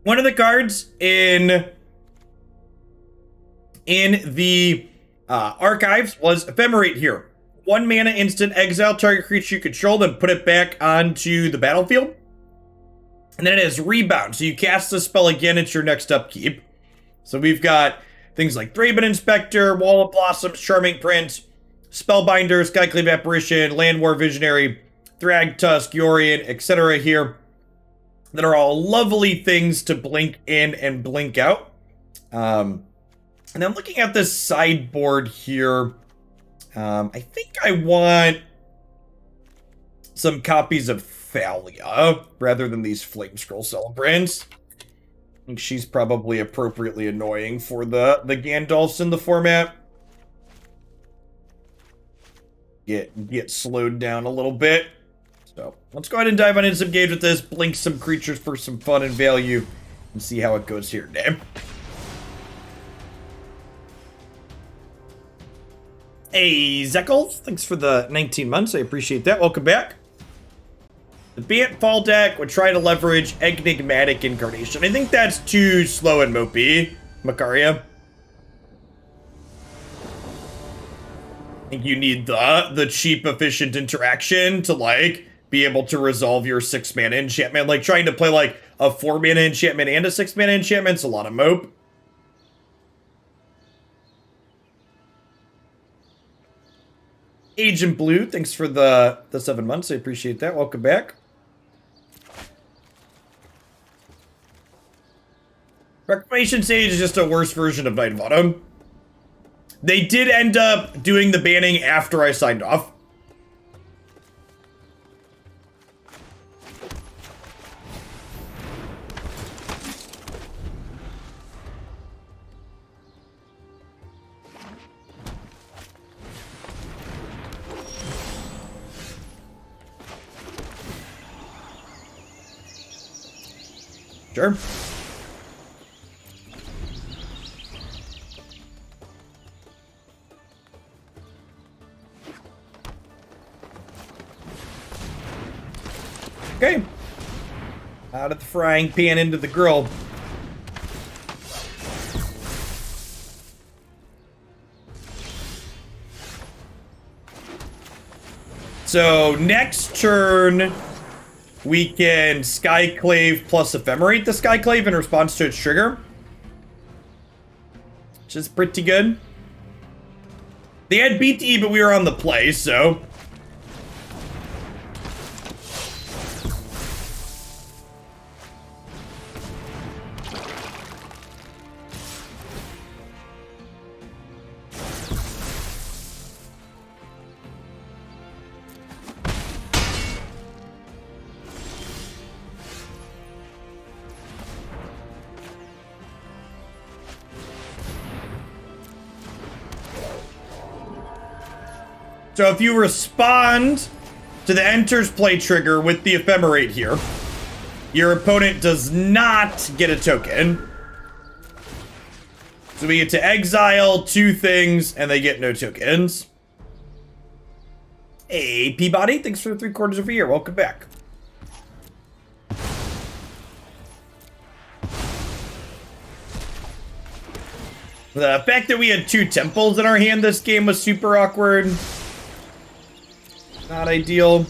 One of the cards in the archives was Ephemerate here. 1 mana instant, exile target creature you control, then put it back onto the battlefield. And then it has rebound, so you cast the spell again, it's your next upkeep. So we've got things like Thraben Inspector, Wall of Blossoms, Charming Prince, Spellbinder, Skyclave Apparition, Llanowar Visionary, Thragtusk, Yorion, etc. here that are all lovely things to blink in and blink out. And then looking at this sideboard here, I think I want some copies of Thalia rather than these Flame Scroll Celebrants. I think she's probably appropriately annoying for the Gandalfs in the format. Get slowed down a little bit. So let's go ahead and dive on in some games with this, blink some creatures for some fun and value, and see how it goes here today. Hey, Zeckles, thanks for the 19 months. I appreciate that. Welcome back. The Bant Fall deck would try to leverage Enigmatic Incarnation. I think that's too slow and mopey, Macaria. I think you need the cheap, efficient interaction to, like, be able to resolve your 6-mana enchantment. Like, trying to play, like, a 4-mana enchantment and a 6-mana enchantment's a lot of mope. Agent Blue, thanks for the 7 months. I appreciate that. Welcome back. Reclamation Sage is just a worse version of Knight of Autumn. They did end up doing the banning after I signed off. Sure. Okay. Out of the frying pan into the grill. So next turn, we can Skyclave plus Ephemerate the Skyclave in response to its trigger. Which is pretty good. They had BT, but we were on the play, so... So if you respond to the Enters Play trigger with the Ephemerate here, your opponent does not get a token. So we get to exile 2 things, and they get no tokens. Hey, Peabody, thanks for the 3 quarters of a year. Welcome back. The fact that we had 2 temples in our hand this game was super awkward. Not ideal.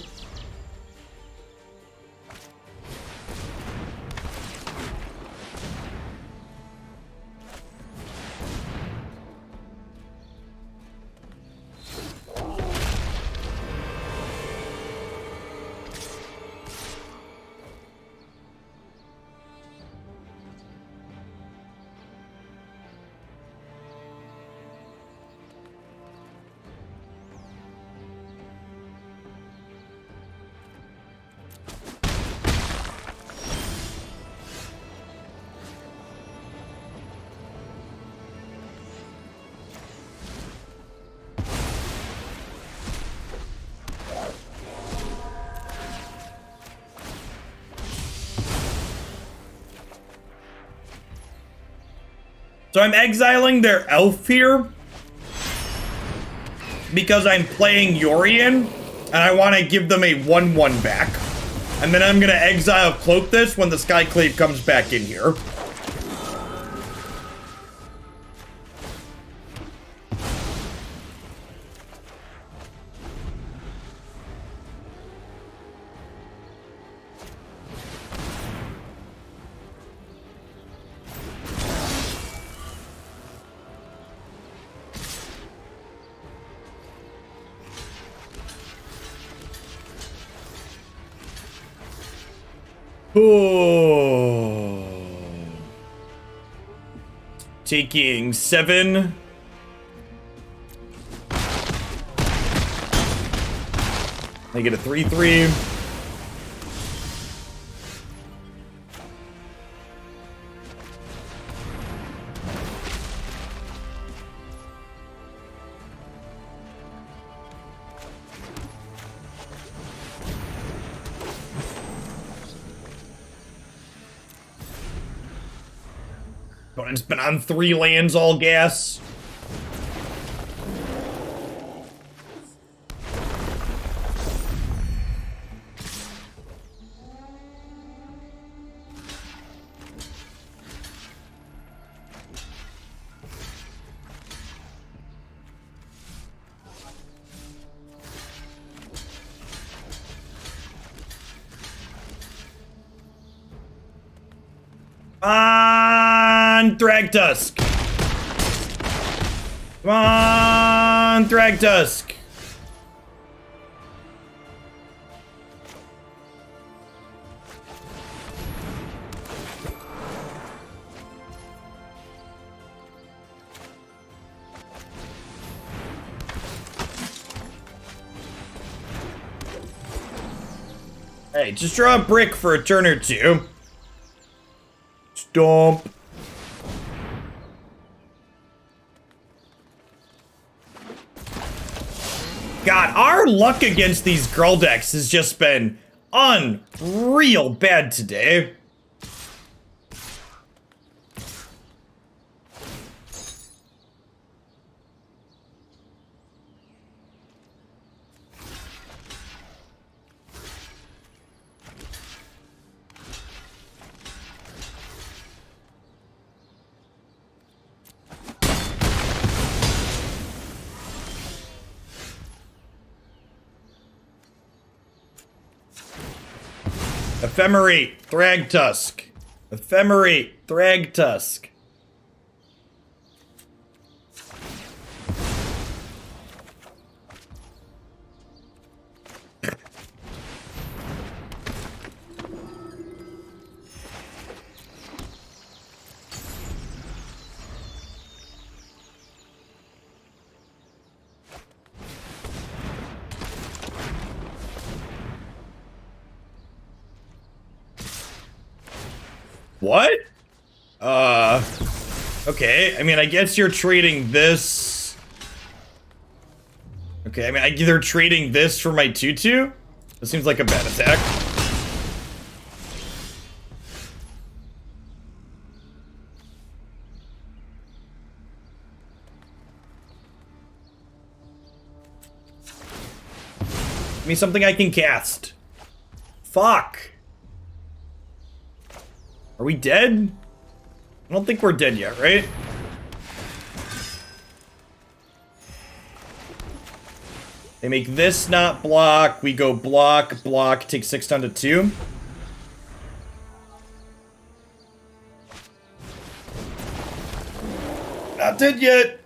So I'm exiling their elf here because I'm playing Yorion, and I want to give them a 1/1 back. And then I'm gonna exile cloak this when the Skyclave comes back in here. Oh. Taking 7. I get a 3/3. Opponent's been on 3 lands, all gas. Come on, Thragtusk. Come on, Thragtusk. Hey, just draw a brick for a turn or two. Stomp. God, our luck against these girl decks has just been unreal bad today. Ephemerate, Thragtusk. Ephemerate, Thragtusk. What? Okay. I mean, I guess you're trading this. Okay, I mean, they're trading this for my 2/2? That seems like a bad attack. Give me something I can cast. Fuck. Are we dead? I don't think we're dead yet, right? They make this not block. We go block, block, take 6 down to 2. Not dead yet.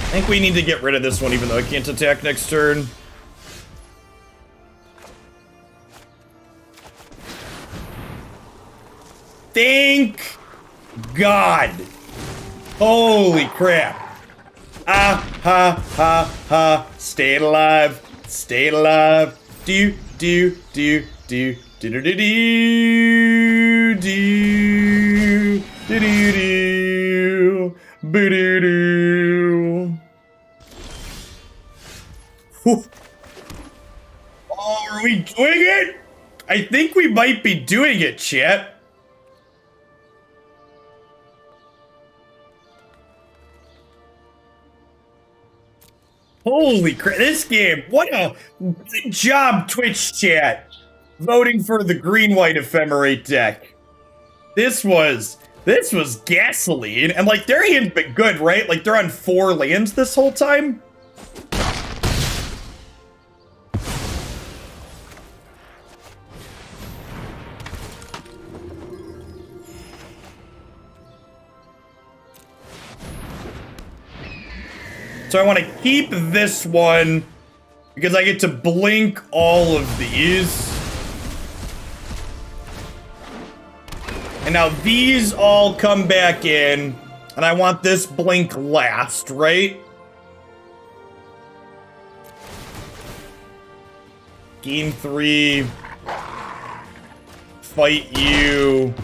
I think we need to get rid of this one, even though I can't attack next turn. Thank God. Holy crap. Ah, ha, ha, ha. Staying alive. Staying alive. Do, do, do, do, do, do, do, do, do, do, do, do, boo, do, do. we doing it? I think we might be doing it, chat. Holy crap, this game, what a good job, Twitch chat, voting for the green-white Ephemerate deck. This was gasoline, and like, their hand's been good, right? Like, they're on 4 lands this whole time. So I want to keep this one because I get to blink all of these. And now these all come back in, and I want this blink last, right? Game 3. Fight you.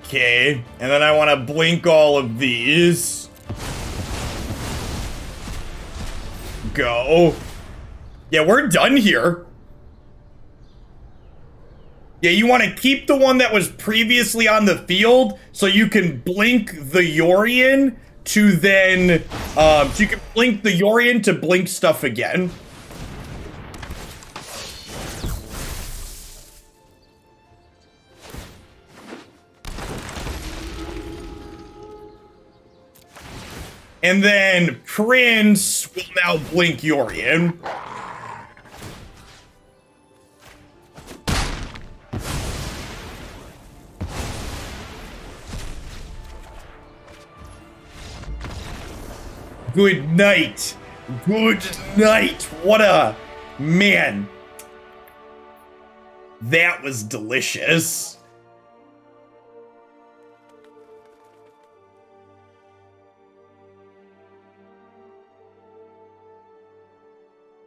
Okay, and then I want to blink all of these. Go. Yeah, we're done here. Yeah, you want to keep the one that was previously on the field so you can blink the Yorion to then, so you can blink the Yorion to blink stuff again. And then Prince will now blink Yorion. Good night. Good night. What a... Man. That was delicious.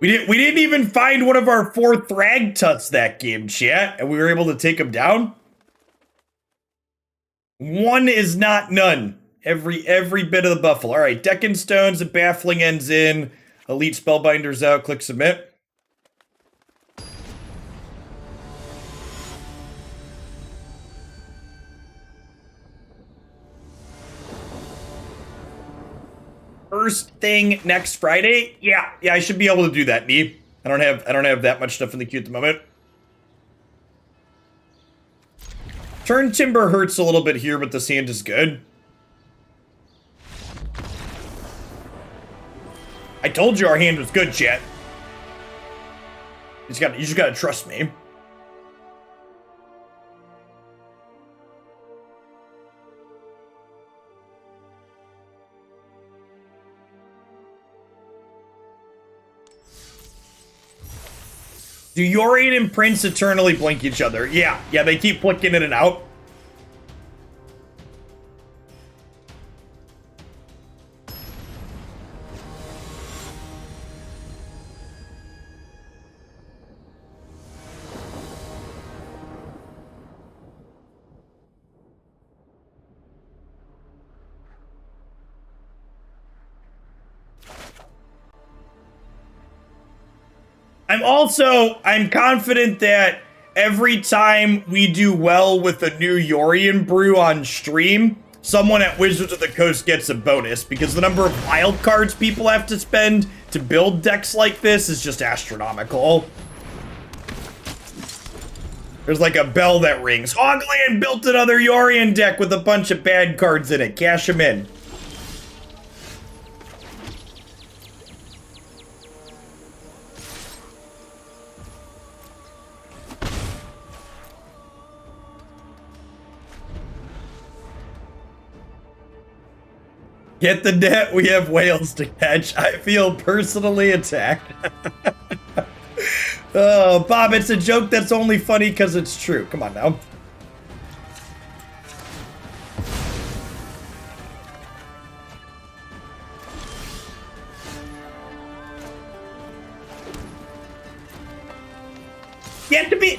We didn't even find one of our 4 Thragtusk that game, chat, and we were able to take them down. One is not none. Every bit of the buffalo. All right, Deccan Stones and Baffling Ends in. Elite Spellbinder's out. Click submit. First thing next Friday? Yeah, I should be able to do that, Nee. I don't have that much stuff in the queue at the moment. Turntimber hurts a little bit here, but this hand is good. I told you our hand was good, chat. You just gotta trust me. Do Yorion and Prince eternally blink each other? Yeah, they keep flicking in and out. I'm confident that every time we do well with a new Yorion brew on stream, someone at Wizards of the Coast gets a bonus, because the number of wild cards people have to spend to build decks like this is just astronomical. There's like a bell that rings. Hogland built another Yorion deck with a bunch of bad cards in it. Cash them in. Get the net, we have whales to catch. I feel personally attacked. Oh, Bob, it's a joke that's only funny because it's true. Come on now. Yeah, to be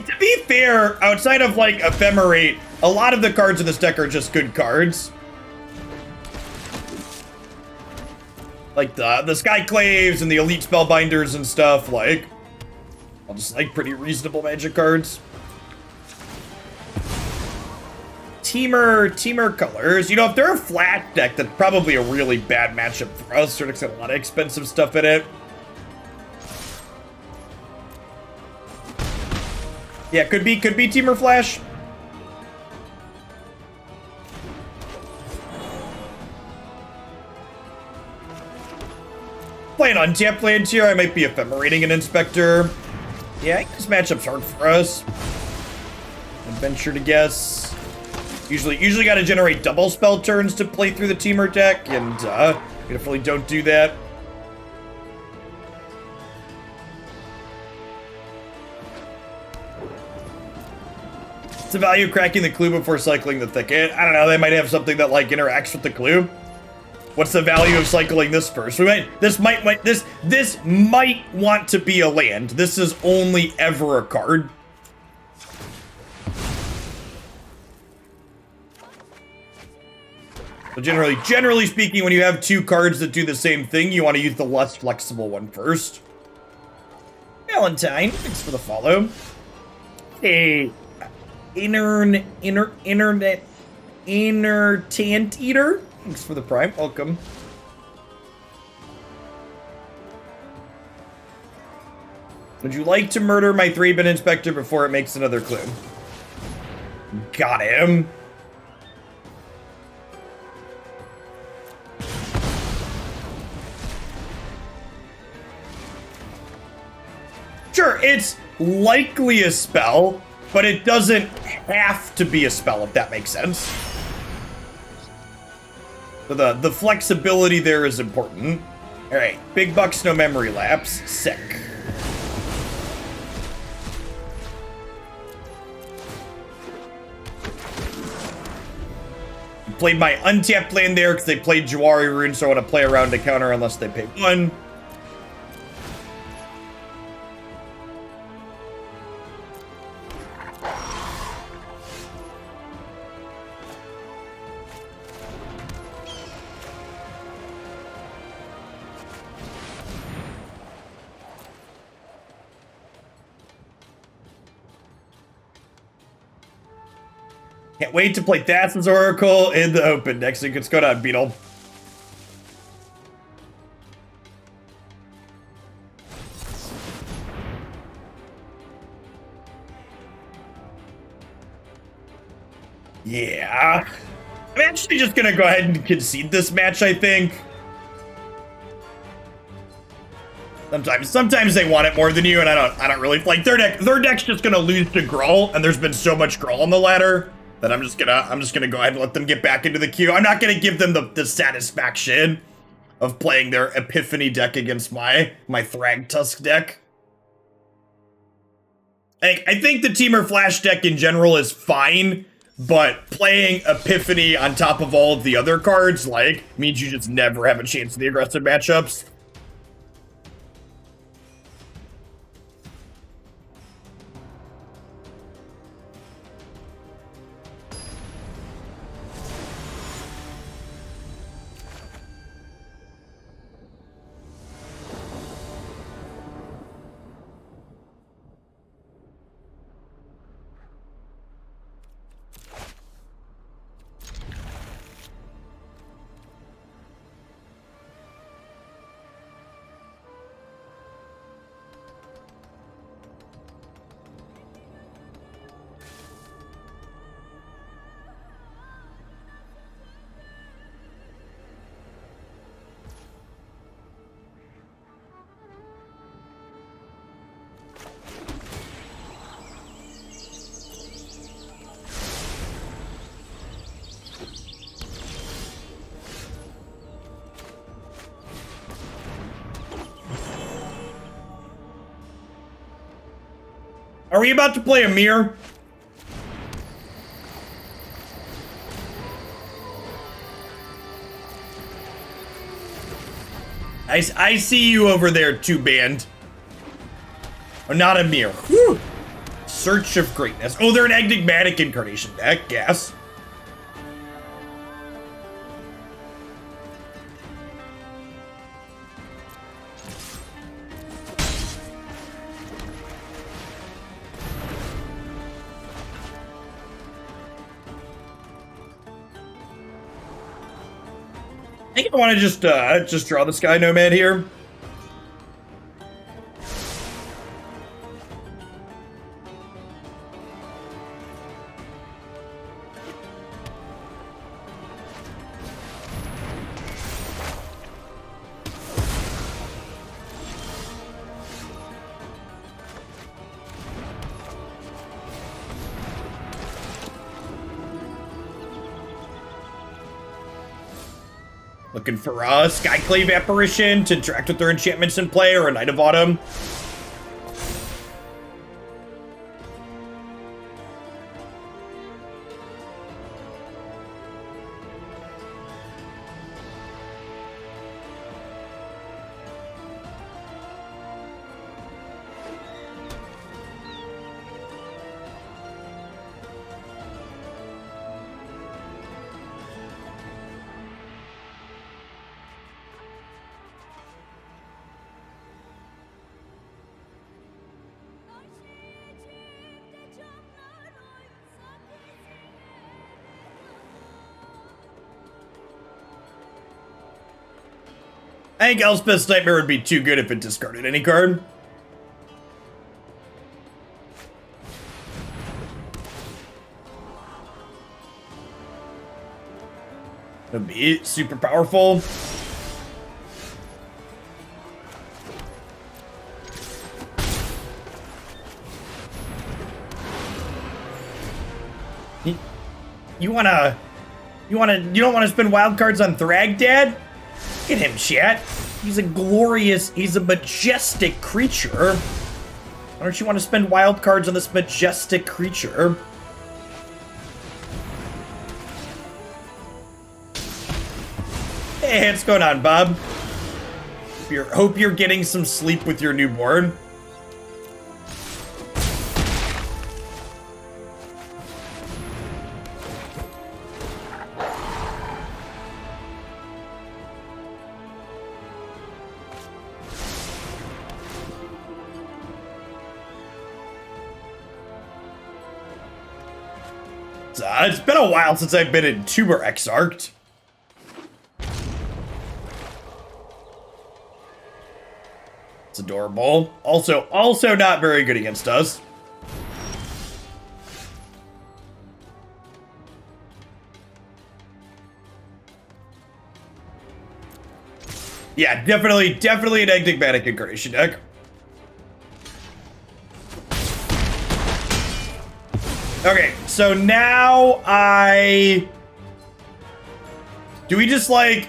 fair, outside of like Ephemerate, a lot of the cards in this deck are just good cards. Like the Skyclaves and the Elite Spellbinders and stuff, like... just like pretty reasonable Magic cards. Teamer colors. You know, if they're a flat deck, that's probably a really bad matchup for us. There's got a lot of expensive stuff in it. Yeah, could be Teamer Flash. Playing on tap land here, I might be ephemerating an Inspector. Yeah, I think this matchup's hard for us. I'd venture to guess. Usually got to generate double spell turns to play through the Teamer deck, and we definitely don't do that. What's the value of cracking the clue before cycling the thicket? I don't know, they might have something that like interacts with the clue. What's the value of cycling this first? This might want to be a land. This is only ever a card. So generally speaking, when you have two cards that do the same thing, you want to use the less flexible one first. Valentine, thanks for the follow. Hey, Internet Tant Eater, thanks for the prime. Welcome. Would you like to murder my Thraben Inspector before it makes another clue? Got him. Sure, it's likely a spell, but it doesn't have to be a spell, if that makes sense. So the flexibility there is important. All right, big bucks, no memory lapse. Sick. Played my untapped land there because they played Jawari Rune, so I want to play around to counter unless they pay 1. Can't wait to play Thassa's Oracle in the open next week. Let's go down, Beetle. Yeah. I'm actually just gonna go ahead and concede this match, I think. Sometimes they want it more than you, and I don't really like their deck's just gonna lose to Gruul, and there's been so much Gruul on the ladder that I'm just gonna go ahead and let them get back into the queue. I'm not gonna give them the satisfaction of playing their Epiphany deck against my Thragtusk deck. I think the Teamer Flash deck in general is fine, but playing Epiphany on top of all of the other cards, like, means you just never have a chance in the aggressive matchups. Are we about to play a mirror? I see you over there, two band. Oh, not a mirror. Whew. Search of Greatness. Oh, they're an enigmatic incarnation deck, yes. think I want to just draw the Sky Nomad here. Looking for a Skyclave Apparition to interact with their enchantments in play, or a Knight of Autumn. I think Elspeth's Nightmare would be too good if it discarded any card. It'd be super powerful. You don't wanna spend wild cards on Thragtusk? Look at him, chat. He's a majestic creature. Why don't you want to spend wild cards on this majestic creature? Hey, what's going on, Bob? Hope you're getting some sleep with your newborn. It's been a while since I've been in Tuber Exarched. It's adorable. Also not very good against us. Yeah, definitely an enigmatic incarnation deck. Okay, so now do we just like...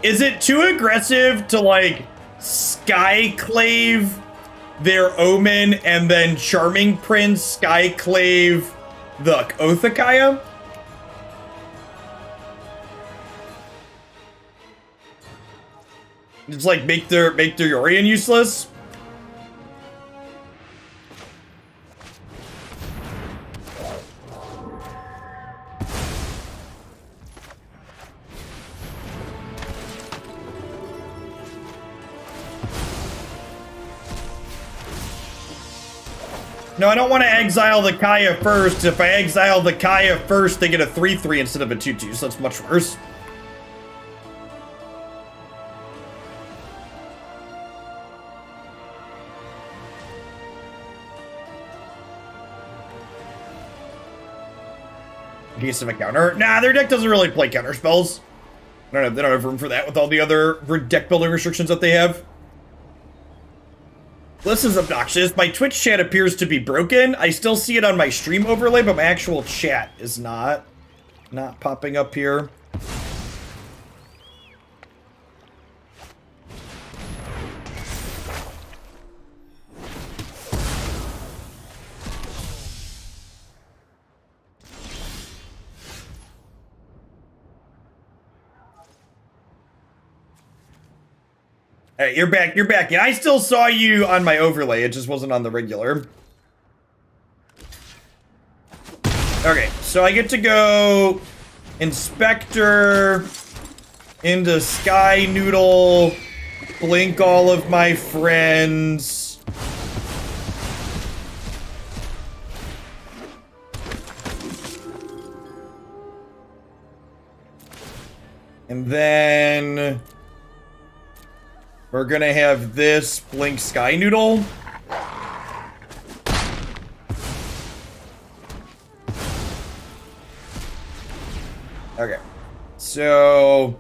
Is it too aggressive to like Skyclave their Omen and then Charming Prince Skyclave the Othakaya? Just like make their Yorion useless? No, I don't want to exile the Kaya first. If I exile the Kaya first, they get a 3/3 instead of a 2/2, so that's much worse. In case of a counter. Nah, their deck doesn't really play counter spells. They don't have room for that with all the other deck building restrictions that they have. This is obnoxious. My Twitch chat appears to be broken. I still see it on my stream overlay, but my actual chat is not popping up here. Hey, you're back. Yeah, I still saw you on my overlay. It just wasn't on the regular. Okay, so I get to go Inspector into Sky Noodle, blink all of my friends. And then we're gonna have this Blink Sky Noodle. Okay, so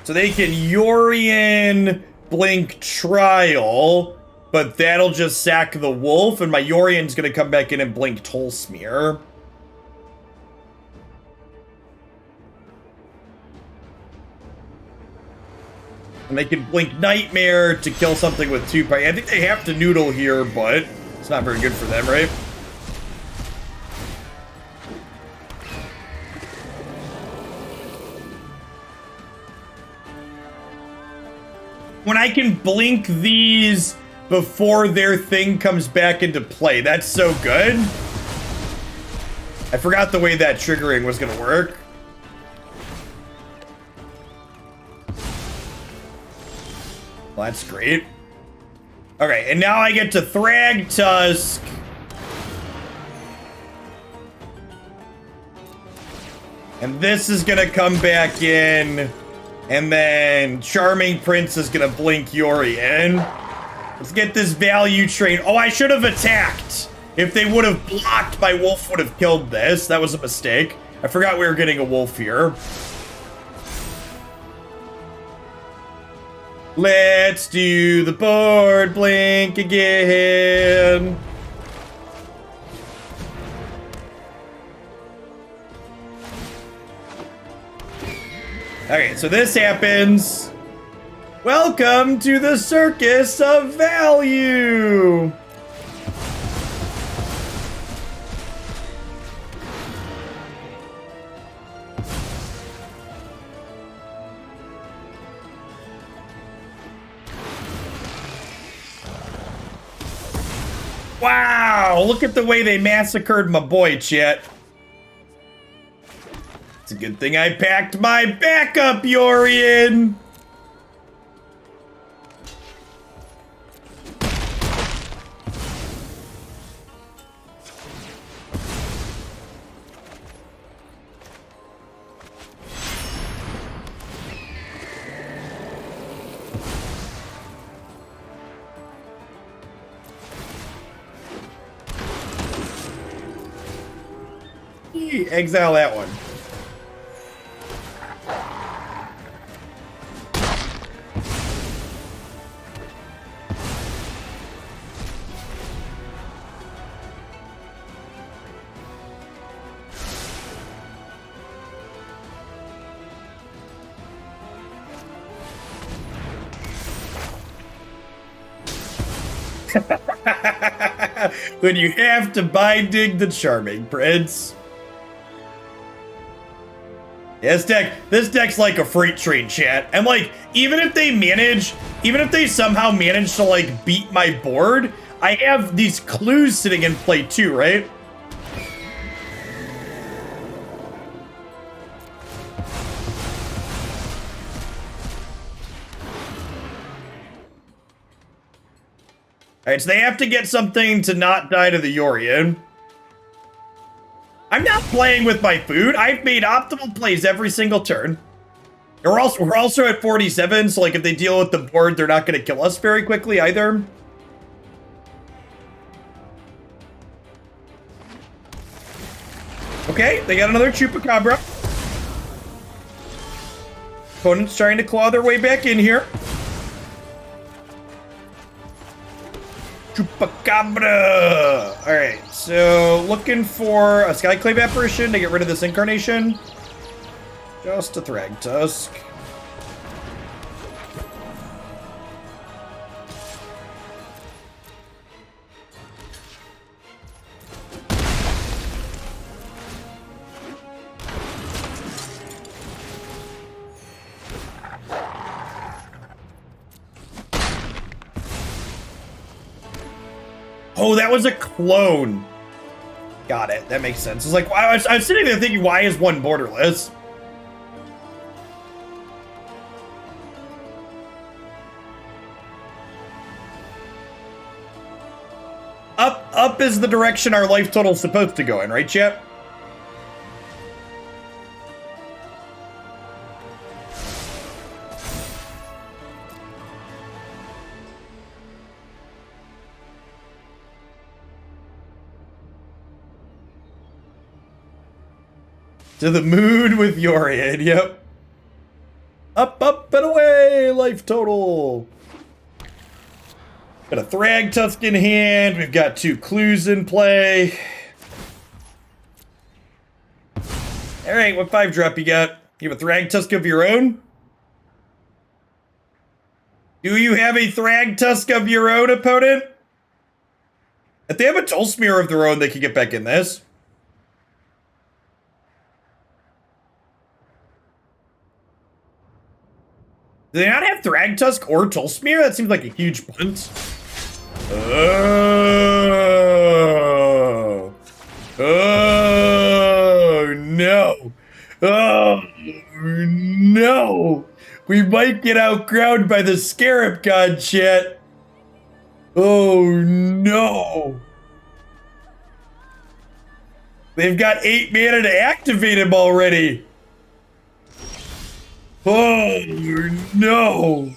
they can Yorion Blink Trial, but that'll just sack the wolf, and my Yorion's gonna come back in and blink Tolsimir. And they can blink Nightmare to kill something with 2 power. I think they have to noodle here, but it's not very good for them, right? When I can blink these before their thing comes back into play, that's so good. I forgot the way that triggering was gonna work. Well, that's great. Okay, and now I get to Thragtusk. And this is gonna come back in. And then Charming Prince is gonna blink Yorion. Let's get this value train. Oh, I should have attacked. If they would have blocked, my wolf would have killed this. That was a mistake. I forgot we were getting a wolf here. Let's do the board blink again. Okay, so this happens. Welcome to the circus of value. Wow, look at the way they massacred my boy, chat. It's a good thing I packed my backup, Yorion. Exile that one. When you have to binding the Charming Prince. Yeah, this deck's like a freight train, chat. And like, even if they somehow manage to like beat my board, I have these clues sitting in play too, right? Alright, so they have to get something to not die to the Yorion. I'm not playing with my food. I've made optimal plays every single turn. We're also at 47, so like if they deal with the board, they're not going to kill us very quickly either. Okay, they got another Chupacabra. Opponent's trying to claw their way back in here. Chupacabra! Alright, so looking for a Skyclave Apparition to get rid of this incarnation. Just a Thragtusk. Oh, that was a clone. Got it. That makes sense. It's like, I was sitting there thinking, why is one borderless? Up is the direction our life total is supposed to go in, right, chat? To the moon with Yorion, yep. Up, up, and away, life total. Got a Thragtusk in hand. We've got 2 clues in play. Alright, what 5-drop you got? You have a Thragtusk of your own? Do you have a Thragtusk of your own, opponent? If they have a Tolsimir of their own, they can get back in this. Do they not have Thragtusk or Tolsimir? That seems like a huge punt. Oh. Oh, no. Oh, no. We might get outgrowned by the Scarab God, chat. Oh, no. They've got 8 mana to activate him already. Oh no!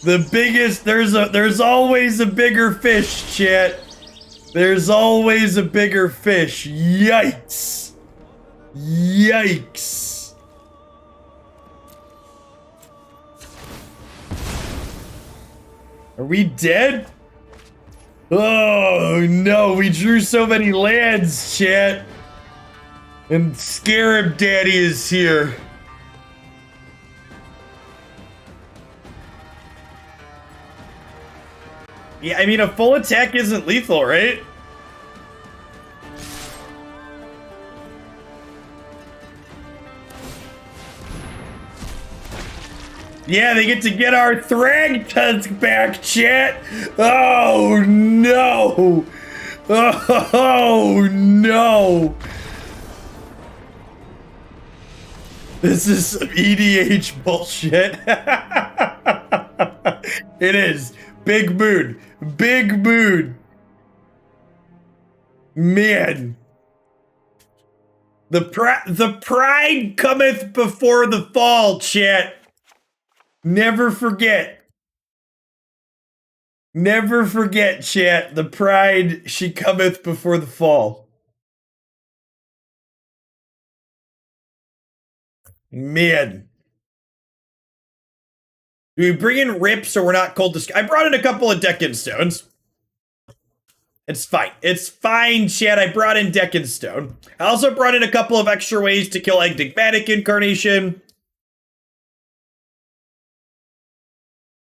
The biggest, there's always a bigger fish, chat. There's always a bigger fish. Yikes! Yikes! Are we dead? Oh no, we drew so many lands, chat. And Scarab Daddy is here. Yeah, I mean, a full attack isn't lethal, right? Yeah, they get to get our Thragtusk back, chat! Oh, no! Oh, no! This is some EDH bullshit. It is. Big mood. Big mood. Man. The pride cometh before the fall, chat. Never forget. Never forget, chat. The pride, she cometh before the fall. Man. Do we bring in Rip so we're not cold to... I brought in a couple of Deccan Stones. It's fine. It's fine, chat. I brought in Deccan Stone. I also brought in a couple of extra ways to kill Enigmatic Incarnation.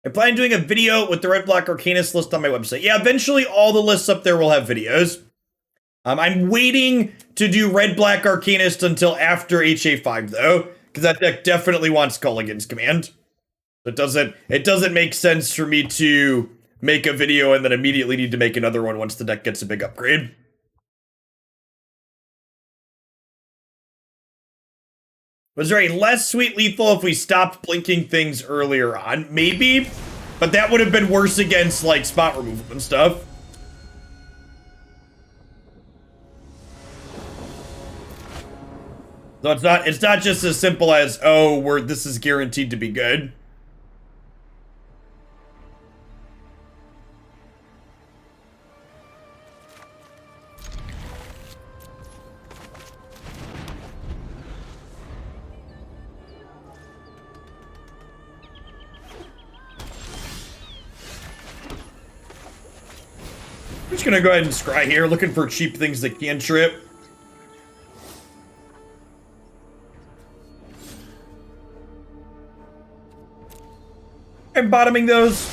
I plan on doing a video with the Red Black Arcanist list on my website. Yeah, eventually all the lists up there will have videos. I'm waiting to do Red Black Arcanist until after HA5, though, because that deck definitely wants Culligan's Command. It doesn't make sense for me to make a video and then immediately need to make another one once the deck gets a big upgrade. Was there a less sweet lethal if we stopped blinking things earlier on? Maybe, but that would have been worse against like spot removal and stuff. So it's not just as simple as, oh, this is guaranteed to be good. I'm just gonna go ahead and scry here, looking for cheap things that can trip. I'm bottoming those.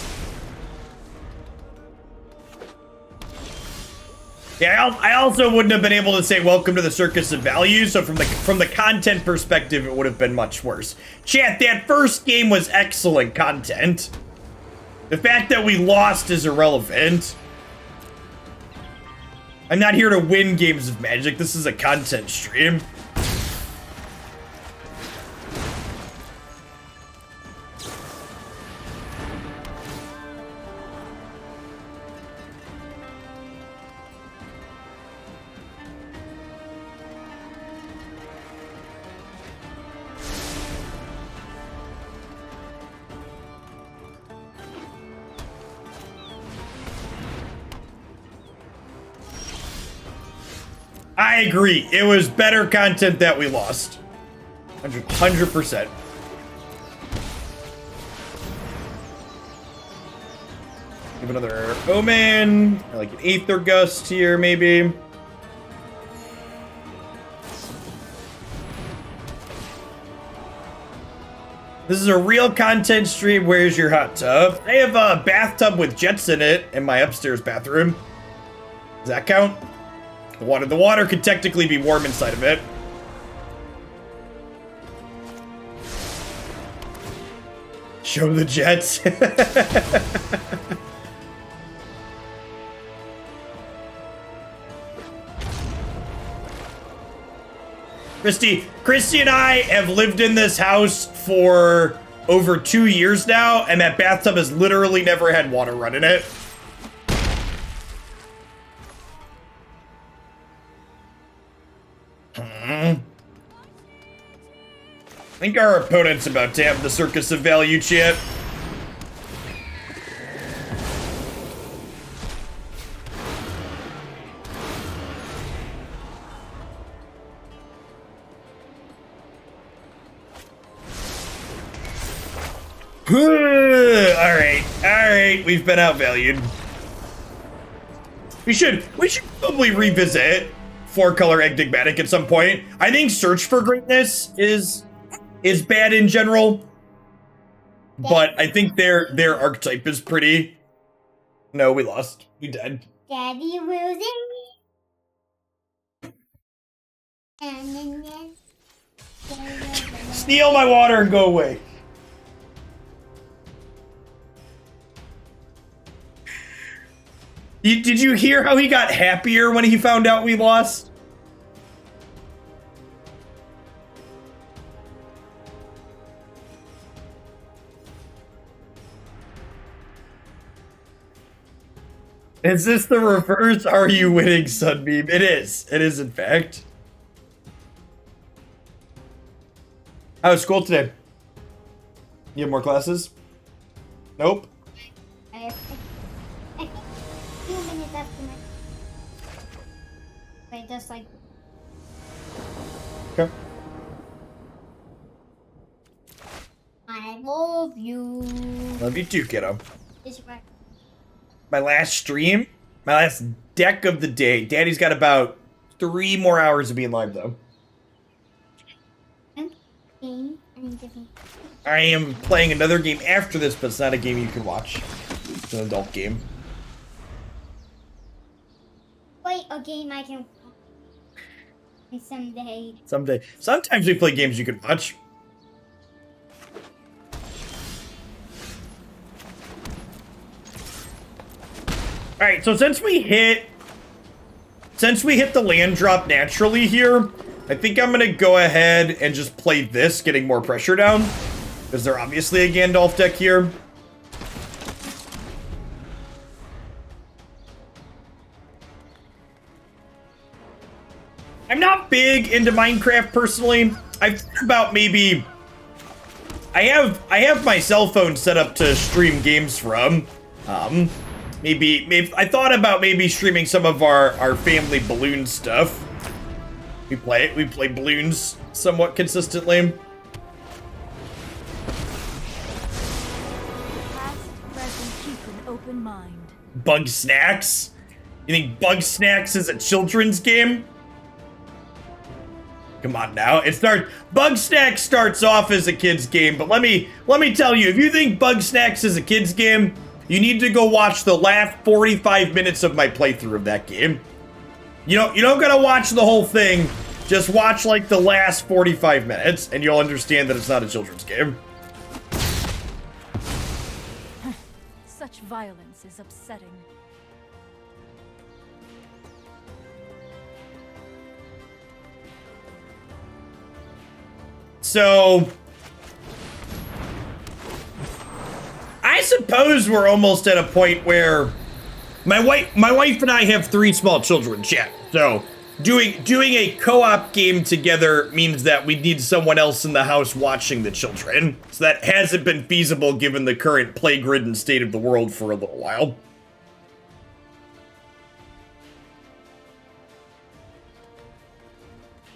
Yeah, I also wouldn't have been able to say welcome to the circus of value, so from the content perspective, it would have been much worse. Chat, that first game was excellent content. The fact that we lost is irrelevant. I'm not here to win games of Magic. This is a content stream. I agree. It was better content that we lost. 100%. Give another Omen. Like an Aether Gust here, maybe. This is a real content stream. Where's your hot tub? I have a bathtub with jets in it in my upstairs bathroom. Does that count? The water could technically be warm inside of it. Show the jets. Christy and I have lived in this house for over 2 years now, and that bathtub has literally never had water run in it. I think our opponent's about to have the Circus of Value chip. Alright, we've been outvalued. We should probably revisit 4-color Enigmatic at some point. I think Search for Greatness is bad in general, but I think their archetype is pretty. No, we lost. We dead. Daddy losing. Steal my water and go away. Did you hear how he got happier when he found out we lost? Is this the reverse? Are you winning, Sunbeam? It is. It is, in fact. How was school today? You have more classes? Nope. I think 2 minutes after my... Wait, just like... Okay. I love you. Love you too, kiddo. It's right. My last stream, my last deck of the day. Daddy's got about 3 more hours of being live, though. I am playing another game after this, but it's not a game you can watch. It's an adult game. Wait, a game I can watch someday. Someday. Sometimes we play games you can watch. Alright, so since we hit the land drop naturally here, I think I'm gonna go ahead and just play this, getting more pressure down. Because they're obviously a Gandalf deck here. I'm not big into Minecraft personally. I've thought about maybe... I have my cell phone set up to stream games from. Maybe I thought about maybe streaming some of our family balloon stuff. We play balloons somewhat consistently. Open mind. Bug Snacks? You think Bug Snacks is a children's game? Come on now. Bug Snacks starts off as a kid's game, but let me tell you, if you think Bug Snacks is a kid's game, you need to go watch the last 45 minutes of my playthrough of that game. You don't gotta watch the whole thing. Just watch like the last 45 minutes, and you'll understand that it's not a children's game. Such violence is upsetting. So, I suppose we're almost at a point where my wife and I have 3 small children, chat. So, doing a co-op game together means that we need someone else in the house watching the children. So that hasn't been feasible given the current plague-ridden state of the world for a little while.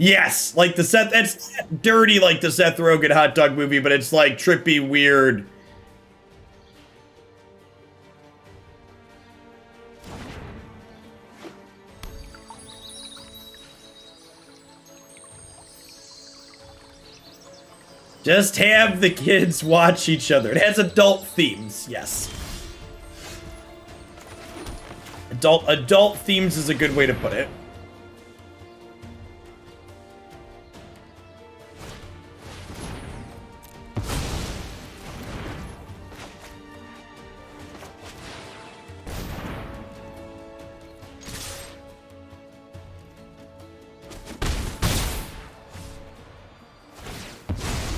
Yes, like the Seth, it's dirty like the Seth Rogen hot dog movie, but it's like trippy, weird. Just have the kids watch each other. It has adult themes, yes. Adult themes is a good way to put it.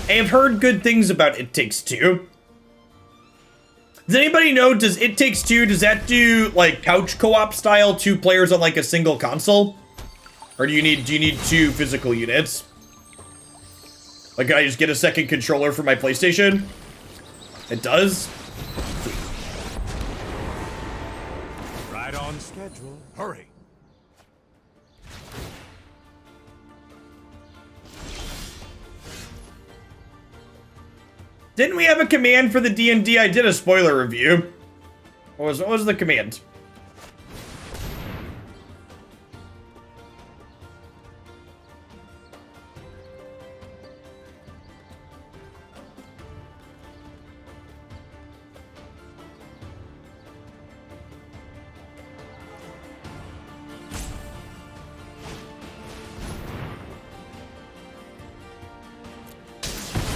I have heard good things about It Takes Two. Does anybody know, does It Takes Two, does that do like couch co-op style, 2 players on like a single console? Or do you need 2 physical units? Like, can I just get a second controller for my PlayStation? It does? Right on schedule. Hurry. Didn't we have a command for the D&D? I did a spoiler review. What was the command?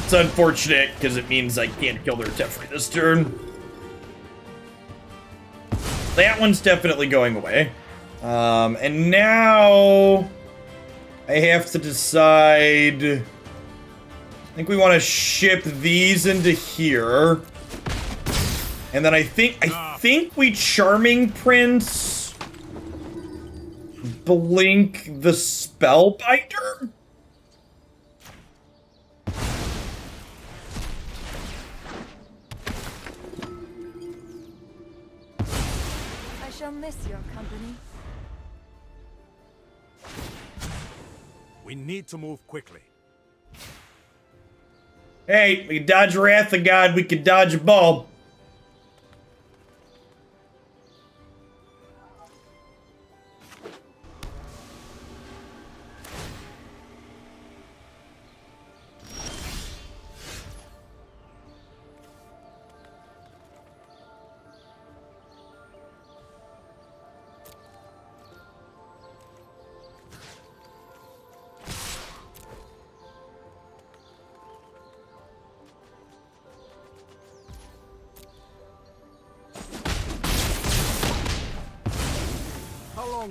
It's unfortunate, because it means I can't kill their Teferi this turn. That one's definitely going away. And now I have to decide. I think we want to ship these into here. And then I think we Charming Prince Blink the Spellbinder? I shall miss your company. We need to move quickly. Hey, we can dodge Wrath of God, we can dodge a bulb.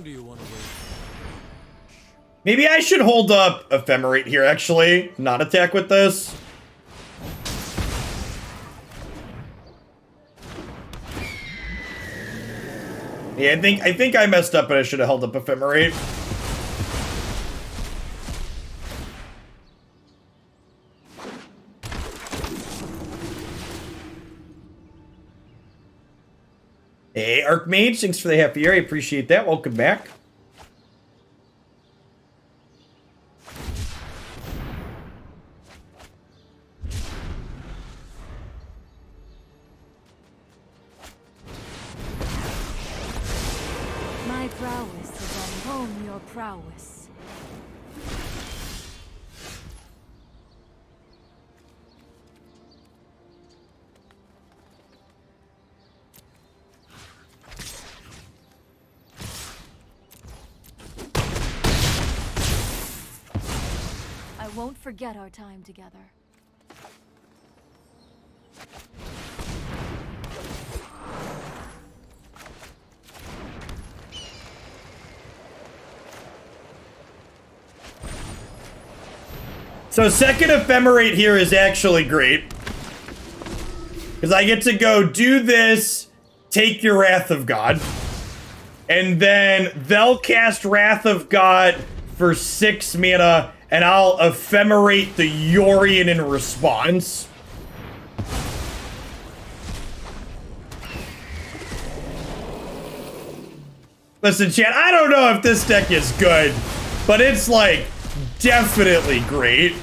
Do you want to wait? Maybe I should hold up Ephemerate here, actually. Not attack with this. Yeah, I think I messed up and I should have held up Ephemerate. Hey, Archmage, thanks for the happy year. I appreciate that. Welcome back. My prowess is on home your prowess. I won't forget our time together. So second Ephemerate here is actually great. Because I get to go do this, take your Wrath of God. And then they'll cast Wrath of God for 6 mana, and I'll Ephemerate the Yorion in response. Listen, chat, I don't know if this deck is good, but it's like definitely great.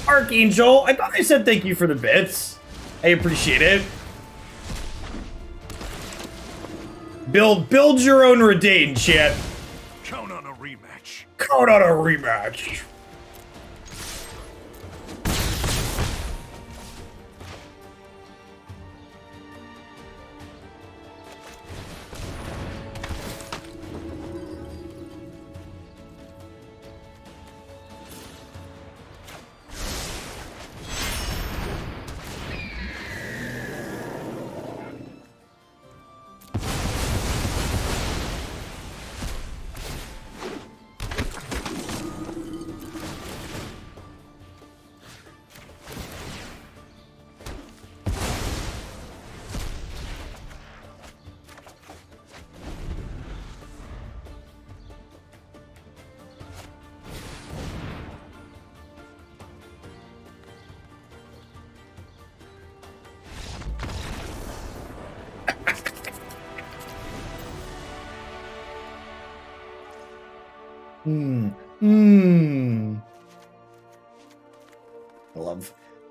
Archangel, I thought I said thank you for the bits. I appreciate it. Build your own Redain, chat. Count on a rematch. Count on a rematch.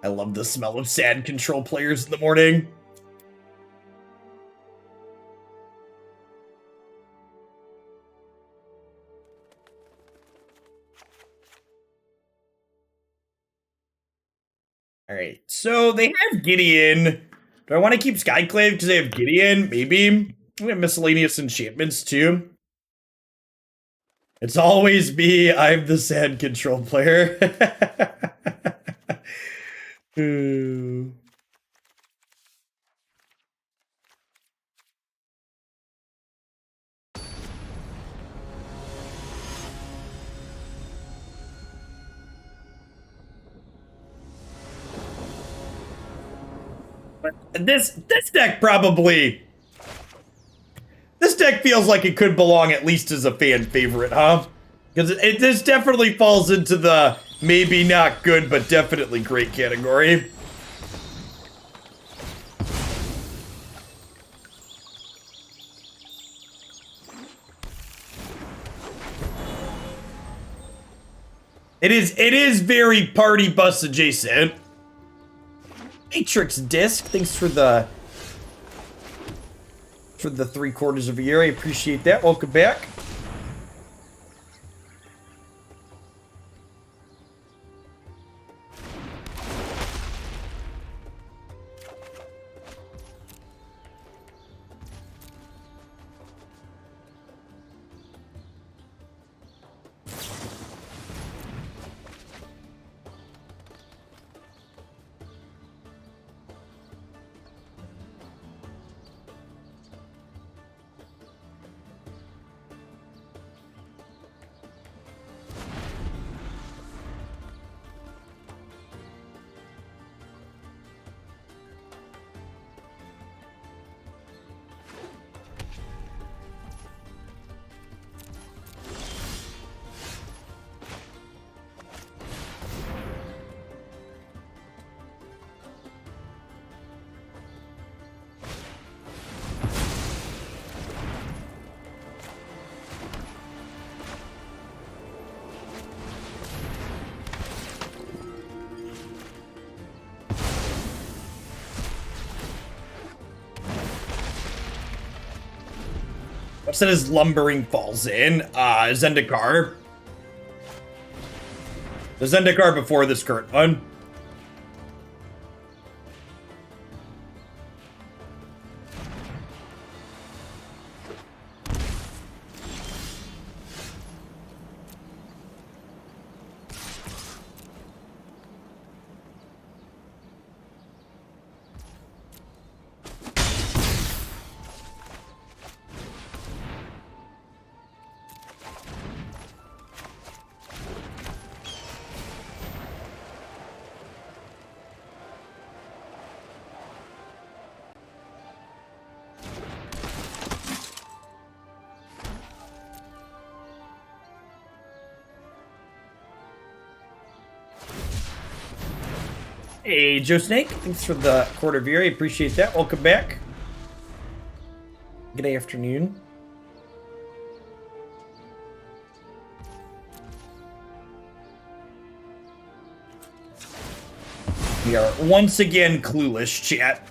I love the smell of sad control players in the morning. All right, so they have Gideon. Do I want to keep Skyclave because they have Gideon? Maybe. We have miscellaneous enchantments too. It's always me. I'm the sad control player. Ooh. But this deck probably... This deck feels like it could belong at least as a fan favorite, huh? Because this definitely falls into the maybe not good, but definitely great category. It is very party bus adjacent. Matrix Disc, thanks for the 3/4 of a year. I appreciate that. Welcome back. Upset as Lumbering falls in. Zendikar. The Zendikar before this current one. Hey, Joe Snake. Thanks for the quarter view. I appreciate that. Welcome back. Good afternoon. We are once again clueless, chat.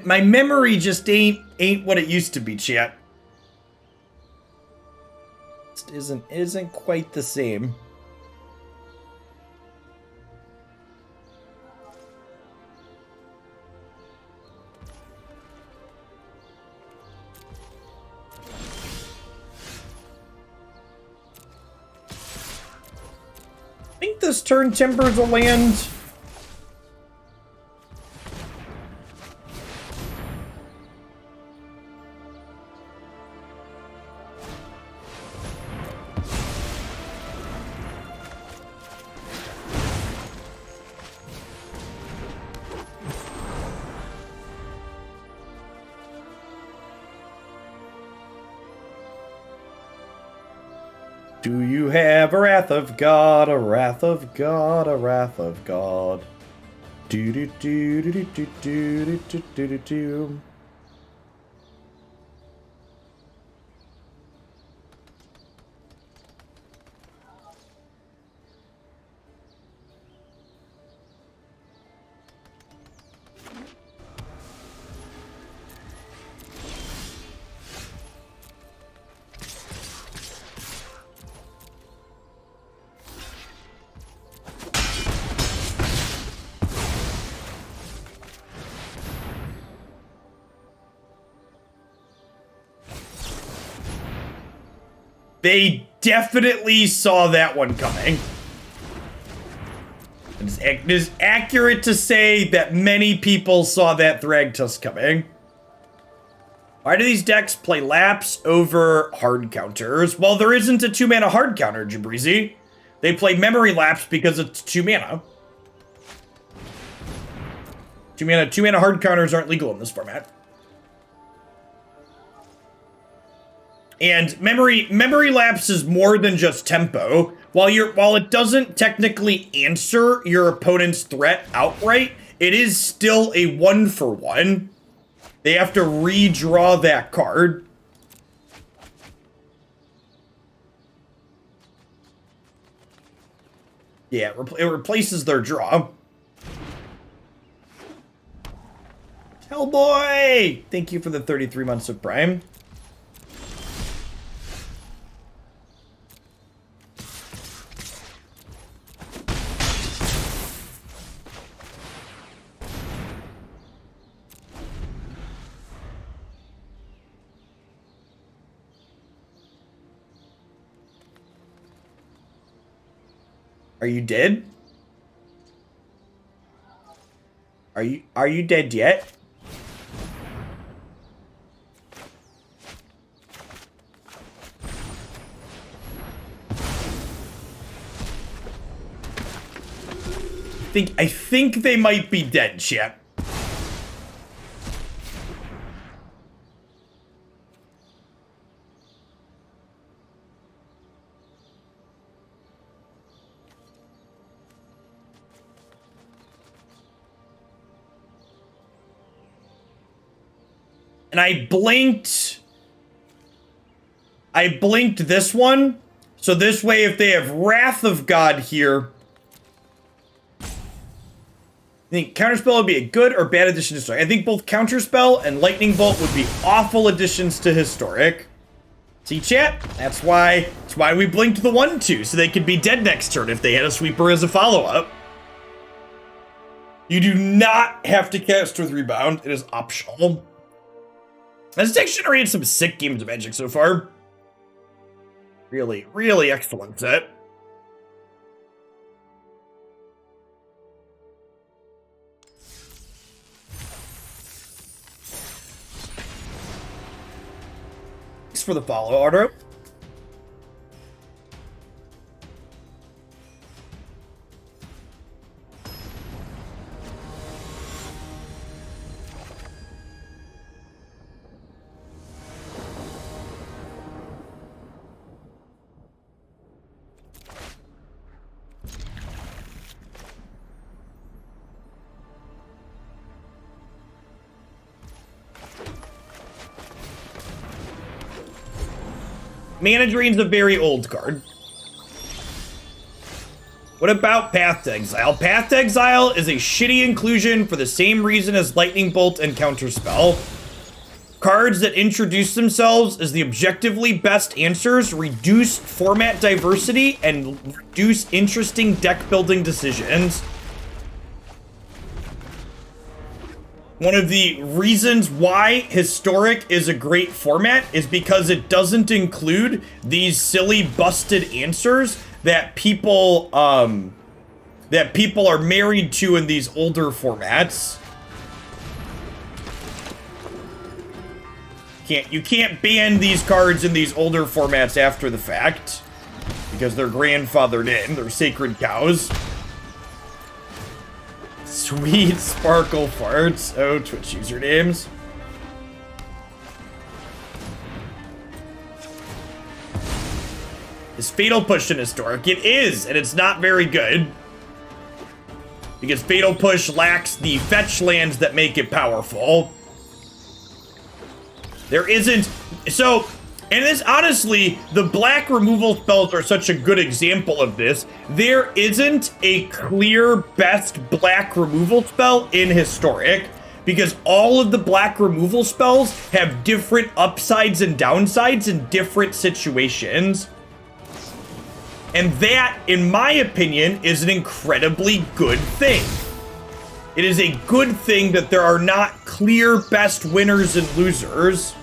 My memory just ain't what it used to be, chat. Just isn't quite the same. I think this Turntimber's a land. Do you have a wrath of God, a wrath of God, a wrath of God? Do do do do do do do do do do do. They definitely saw that one coming. It is accurate to say that many people saw that Thragtusk coming. Why do these decks play Lapse over hard counters? Well, there isn't a 2-mana hard counter, Jabrizi. They play Memory Lapse because it's 2 mana. 2 mana hard counters aren't legal in this format. And memory lapse is more than just tempo. While it doesn't technically answer your opponent's threat outright, it is still a 1-for-1. They have to redraw that card. Yeah, it replaces their draw. Hellboy! Thank you for the 33 months of Prime. Are you dead? Are you dead yet? I think they might be dead, chat. And I blinked this one. So this way, if they have Wrath of God here, I think Counterspell would be a good or bad addition to Historic. I think both Counterspell and Lightning Bolt would be awful additions to Historic. See, chat? That's why we blinked the 1/2, so they could be dead next turn if they had a Sweeper as a follow-up. You do not have to cast with Rebound. It is optional. This deck generated some sick games of Magic so far. Really, really excellent set. for the follow order. Mana Drain's a very old card. What about Path to Exile? Path to Exile is a shitty inclusion for the same reason as Lightning Bolt and Counterspell. Cards that introduce themselves as the objectively best answers reduce format diversity and reduce interesting deck building decisions. One of the reasons why Historic is a great format is because it doesn't include these silly busted answers that people are married to in these older formats. You can't ban these cards in these older formats after the fact because they're grandfathered in. They're sacred cows. Sweet sparkle farts. Oh, Twitch usernames. Is Fatal Push in Historic? It is, and it's not very good. Because Fatal Push lacks the fetch lands that make it powerful. There isn't... So, and this, honestly, the black removal spells are such a good example of this. There isn't a clear best black removal spell in Historic, because all of the black removal spells have different upsides and downsides in different situations. And that, in my opinion, is an incredibly good thing. It is a good thing that there are not clear best winners and losers.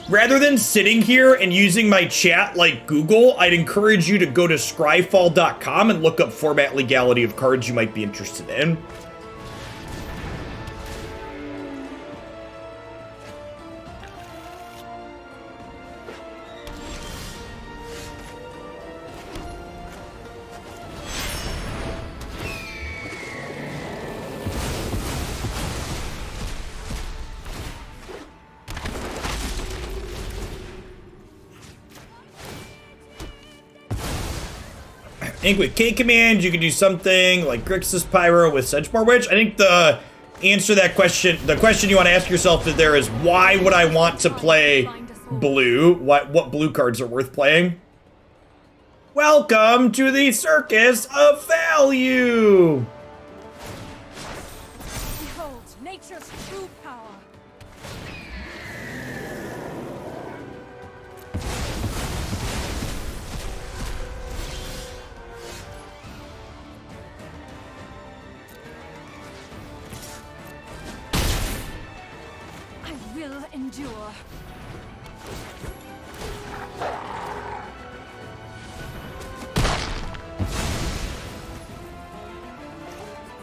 Rather than sitting here and using my chat like Google, I'd encourage you to go to scryfall.com and look up format legality of cards you might be interested in. I think with K-Command, you can do something like Grixis Pyro with Sideboard Witch. I think the answer to that question, the question you want to ask yourself is there is, why would I want to play blue? What blue cards are worth playing? Welcome to the Circus of Value! Behold nature's true power. Endure.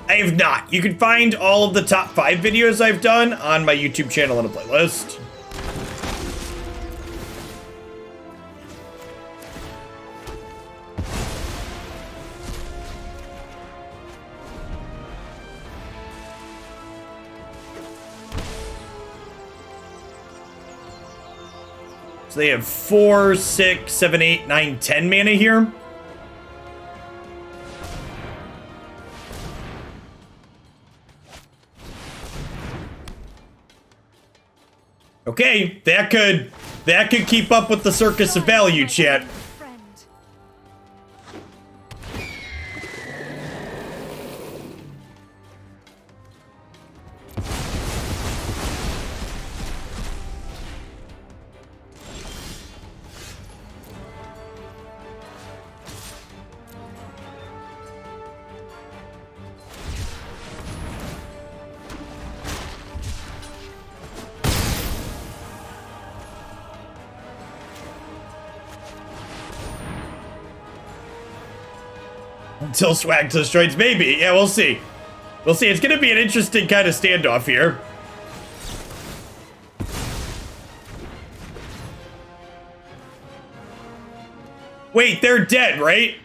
I have not. You can find all of the top 5 videos I've done on my YouTube channel in a playlist. So they have 4, 6, 7, 8, 9, 10 mana here. Okay, that could keep up with the Circus of Value, chat. Until Swag destroys, maybe. Yeah, we'll see. We'll see. It's going to be an interesting kind of standoff here. Wait, they're dead, right?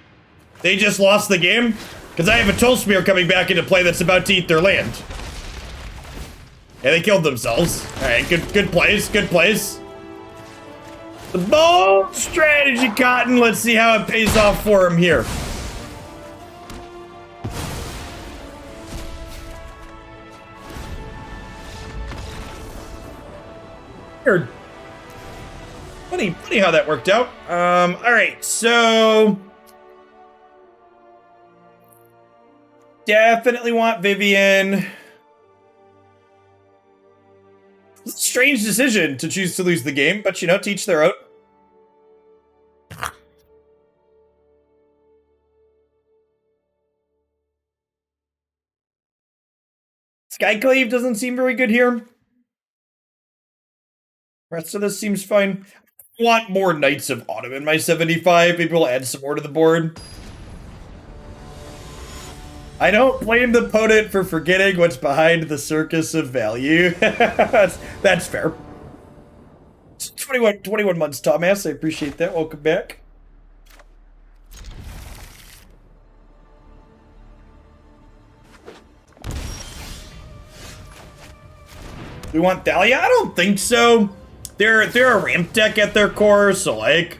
They just lost the game? Because I have a Tolsimir coming back into play that's about to eat their land. Yeah, they killed themselves. Alright, good plays, good plays. The bold strategy, Cotton. Let's see how it pays off for him here. Weird. Funny how that worked out. Alright, so definitely want Vivien. It's a strange decision to choose to lose the game, but you know, to each their own. Skyclave doesn't seem very good here. Rest of this seems fine. I want more Knights of Autumn in my 75. Maybe we'll add some more to the board. I don't blame the opponent for forgetting what's behind the circus of value. That's fair. 21 months, Thomas. I appreciate that. Welcome back. We want Thalia? I don't think so. They're a ramp deck at their core, so like.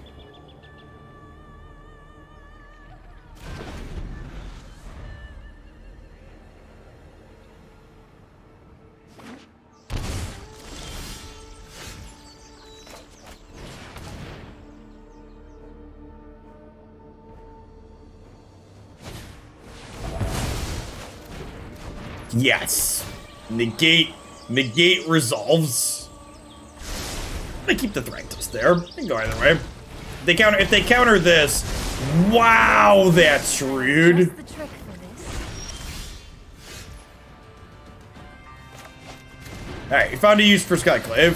Yes. Negate resolves. I'm gonna keep the Thragtusk there. I can go either way. If they counter this, wow, that's rude. Just the trick for this. Alright, you found a use for Skyclave.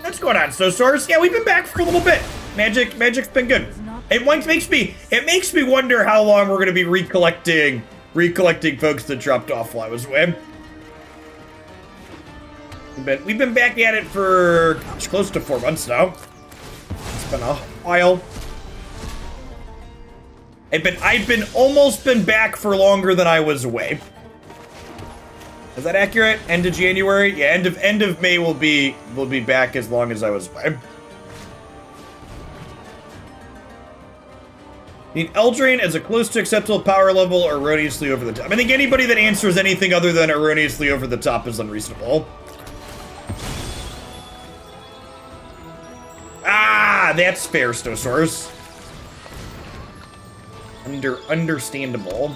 What's going on, Snowstorms? Yeah, we've been back for a little bit. Magic's been good. It makes me wonder how long we're gonna be recollecting folks that dropped off while I was away. We've been back at it for close to 4 months now. It's been a while. I've been almost been back for longer than I was away. Is that accurate? End of January? Yeah, end of May will be back as long as I was away. Need Eldraine as a close to acceptable power level or erroneously over the top. I think anybody that answers anything other than erroneously over the top is unreasonable. Ah, that's fair, Snowsaurus. Understandable.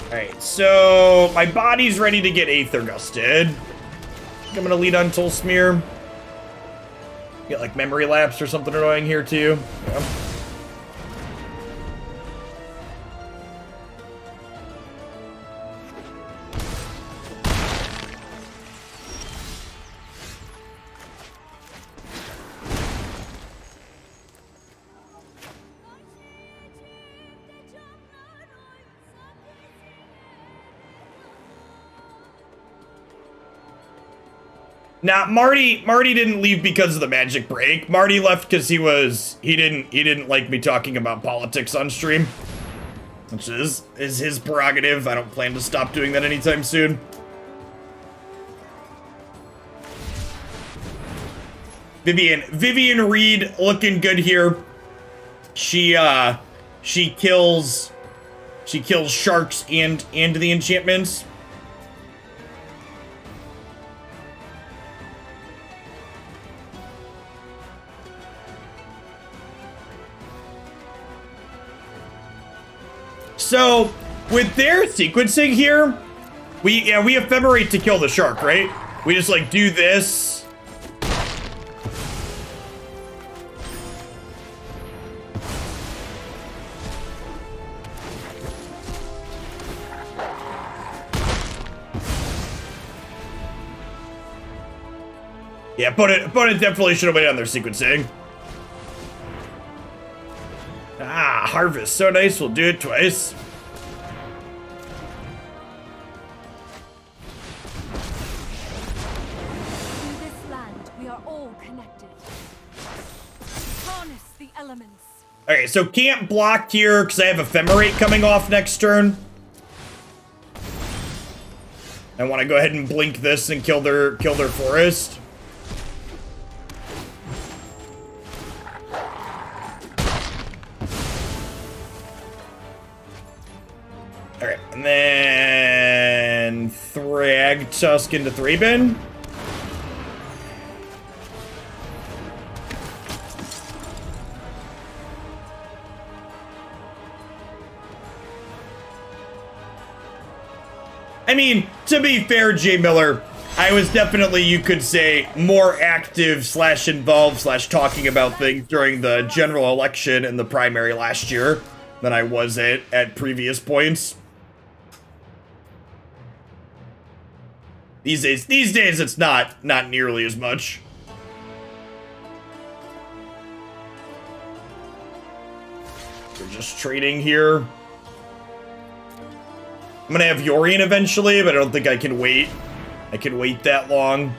Alright, so my body's ready to get Aether Gusted. I'm gonna lead on Tolsimir. Get like memory lapse or something annoying here too. Yeah. Nah, Marty didn't leave because of the magic break. Marty left because he didn't like me talking about politics on stream. Which is his prerogative. I don't plan to stop doing that anytime soon. Vivien Reid looking good here. She kills sharks and the enchantments. So, with their sequencing here, we ephemerate to kill the shark, right? We just like do this. Yeah, opponent definitely should have waited on their sequencing. Ah, Harvest, so nice, we'll do it twice. grow connected. Harness the elements. Okay, so can't block here because I have Ephemerate coming off next turn. I want to go ahead and blink this and kill their forest. Alright, and then Thragtusk into Thraben. I mean, to be fair, Jay Miller, I was definitely, you could say, more active / involved / talking about things during the general election and the primary last year than I was at previous points. These days it's not nearly as much. We're just trading here. I'm gonna have Yorion eventually, but I don't think I can wait. I can wait that long.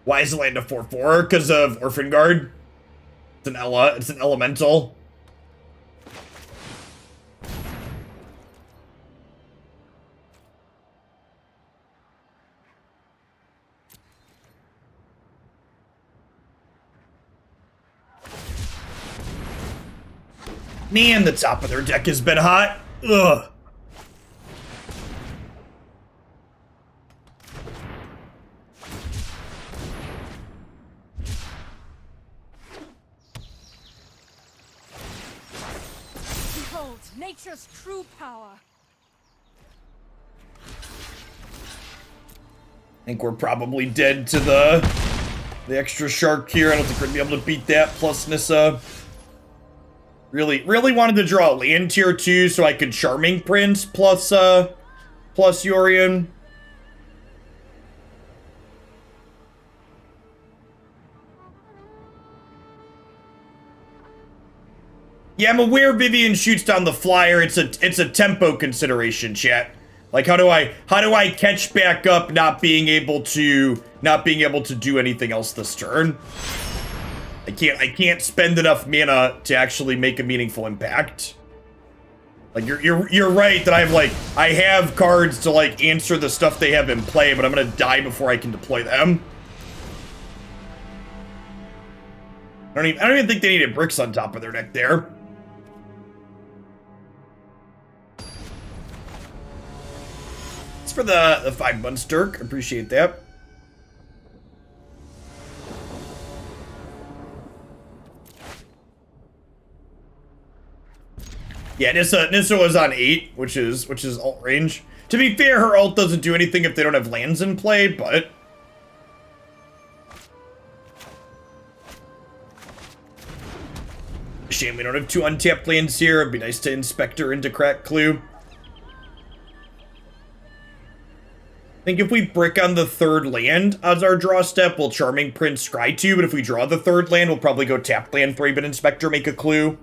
Why is the land a 4/4? Because of Orphan Guard. It's an elemental. Man, the top of their deck has been hot. Ugh. Nature's true power. I think we're probably dead to the extra shark here. I don't think we're gonna be able to beat that plus Nissa. Really wanted to draw a land tier 2 so I could Charming Prince plus Yorion. Yeah, I'm aware Vivien shoots down the flyer. It's a tempo consideration, chat. Like how do I catch back up not being able to do anything else this turn? I can't spend enough mana to actually make a meaningful impact. Like you're right that I have cards to like answer the stuff they have in play, but I'm gonna die before I can deploy them. I don't even think they needed bricks on top of their deck there. It's for the 5 months, Dirk. Appreciate that. Yeah, Nissa was on 8, which is alt range. To be fair, her alt doesn't do anything if they don't have lands in play, but shame we don't have 2 untapped lands here. It'd be nice to Inspector into Crack Clue. I think if we brick on the 3rd land as our draw step, we'll Charming Prince Scry 2, but if we draw the 3rd land, we'll probably go tap land, Thraben Inspector, make a clue.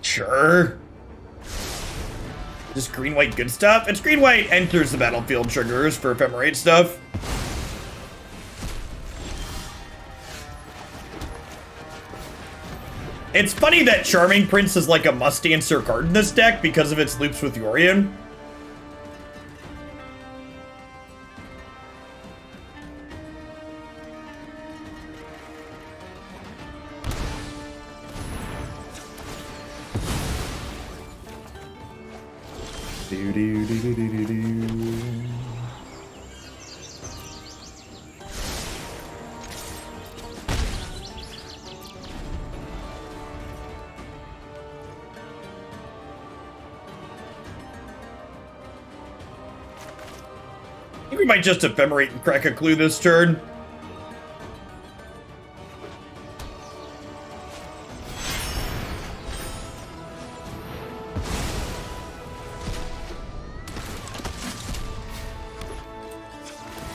Sure. This green-white good stuff? It's green-white enters the battlefield triggers for Ephemerate stuff. It's funny that Charming Prince is like a must-answer card in this deck because of its loops with Yorion. I think we might just Ephemerate and crack a clue this turn.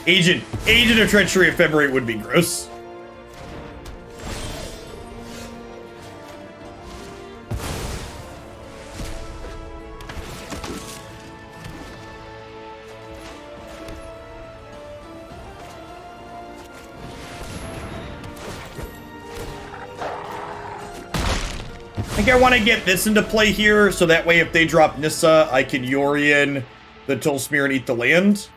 Agent of Treachery Ephemerate would be gross. I think I want to get this into play here, so that way if they drop Nissa, I can Yorion the Tolsimir and eat the land.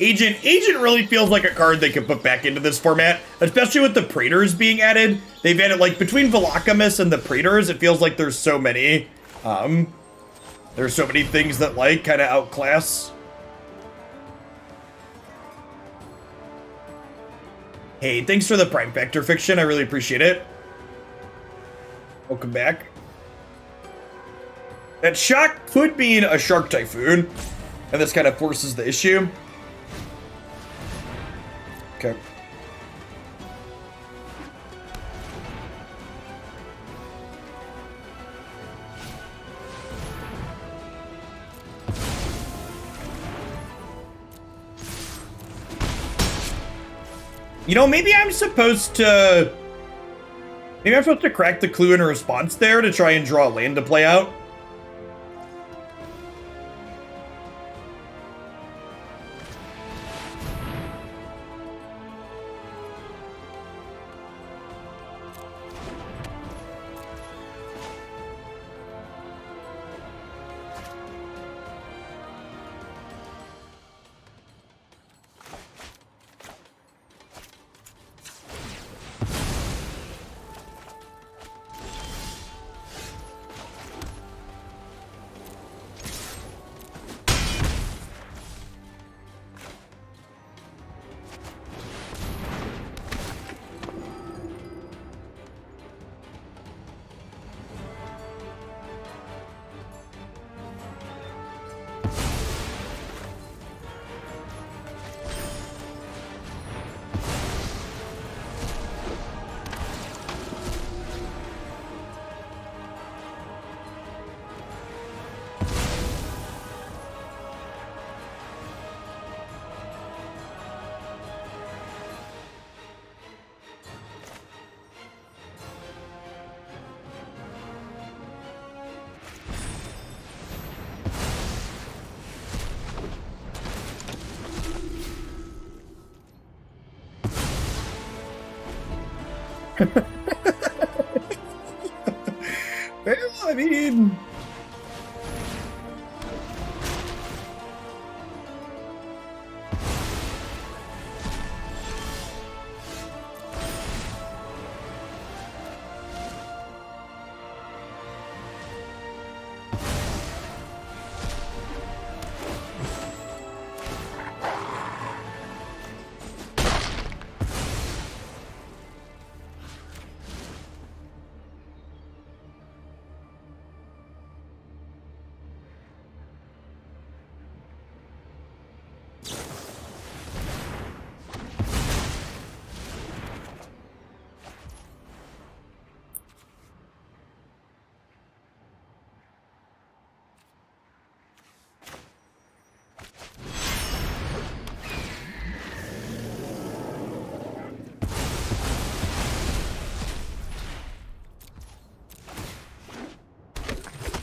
Agent really feels like a card they could put back into this format, especially with the Praetors being added. They've added, like, between Velocamists and the Praetors, it feels like there's so many, there's so many things that, like, kind of outclass. Hey, thanks for the Prime Factor fiction, I really appreciate it. Welcome back. That shock could mean a Shark Typhoon, and this kind of forces the issue. Okay. You know, maybe I'm supposed to crack the clue in a response there to try and draw a land to play out. Well, I mean...